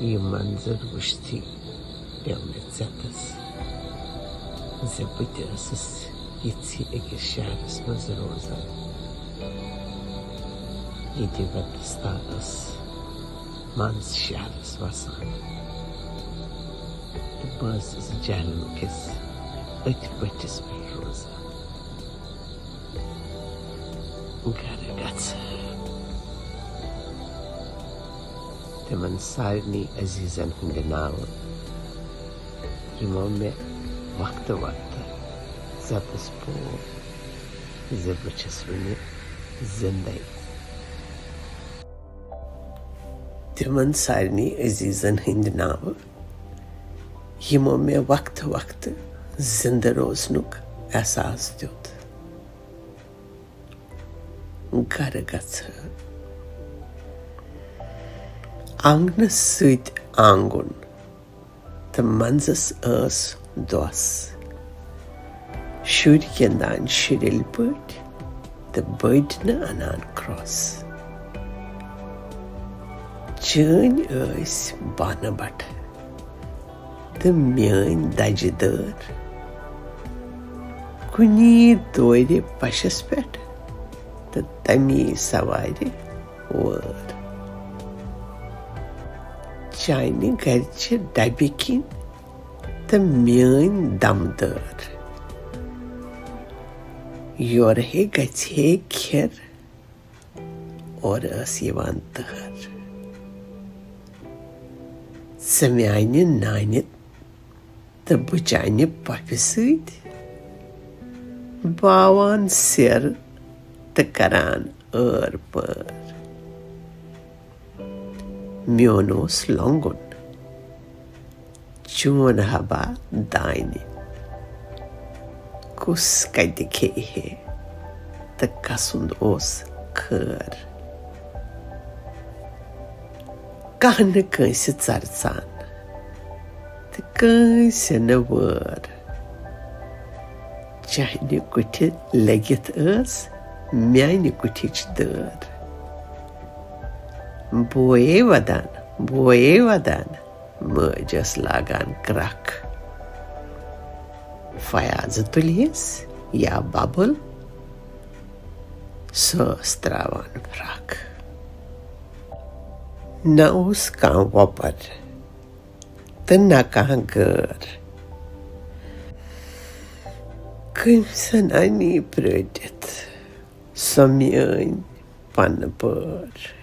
یہِ منظر وٕچھتھٕے پیوٚو مےٚ ژٮ۪تَس زِ بہٕ تہِ ٲسٕس یِتھسٕے أکِس شہرَس منٛز روزان ییٚتہِ بَدبِستان ٲس منٛز شہرَس وَسان تہٕ بہٕ ٲسٕس جہلم کِس أتھۍ پٔٹھِس پٮ۪ٹھ روزان. گَرٕ گژھٕ تِمن سارنٕے عزیٖزن ہٕنٛدِ ناوٕ یِمو مےٚ وقتہٕ وقتہٕ ژٮ۪تَس پوو زِ بہٕ چھُس وٕنہِ زِندَے. تِمن سارنٕے عزیٖزن ہٕنٛدِ ناوٕ یِمو مےٚ وقتہٕ وقتہٕ زِندٕ روزنُک احساس دیُت. گَرٕ گژھٕ آنٛگنَس سۭتۍ آنٛگُن تہٕ منٛزَس ٲس دۄس. شُرۍ گِنٛدان شُرِلۍ پٲٹھۍ تہٕ بٔڑۍ نہٕ اَنان کرٛوٚس. چٲنۍ ٲسۍ بانہٕ بَٹھٕ تہٕ میٛٲنۍ دَجہِ دٲر. کُنی دورِ پَشَس پٮ۪ٹھ تہٕ تَمی سَوارِ وٲر. چانہِ گَرِچہِ ڈَبہِ کِنۍ تہٕ میٛٲنۍ دَمہٕ دٲر. یورٕ ہے گژھِ ہے کھِر اورٕ ٲس یِوان تٕہَر. ژٕ میٛانہِ نانہِ تہٕ بہٕ چانہِ پۄپھِ سۭتۍ باوان سیرٕ تہٕ کَران ٲر پٲر. میون اوس لۄنٛگُن چون حبا دانہِ. کُس کَتہِ کھیٚیہِ ہے تہٕ کَسُنٛد اوس خٲر. کانٛہہ نہٕ کٲنٛسہِ ژَرژان تہٕ کٲنٛسہِ نہٕ وٲر. چانہِ کُٹھِ لٔگِتھ ٲس میٛانہِ کُٹھِچ دٲر. بویے وَدان مٲج ٲس لاگان کرٛکھ. فیاضہٕ تُلہِس یا بَبُل سۄ ٲس ترٛاوان پھرٛکھ. نہ اوس کانٛہہ وۄپَر تہٕ نہ کانٛہہ گٲر. کٔمۍ سَنا نی پرٛٲرِتھ سۄ میٛٲنۍ پَنہٕ پٲر.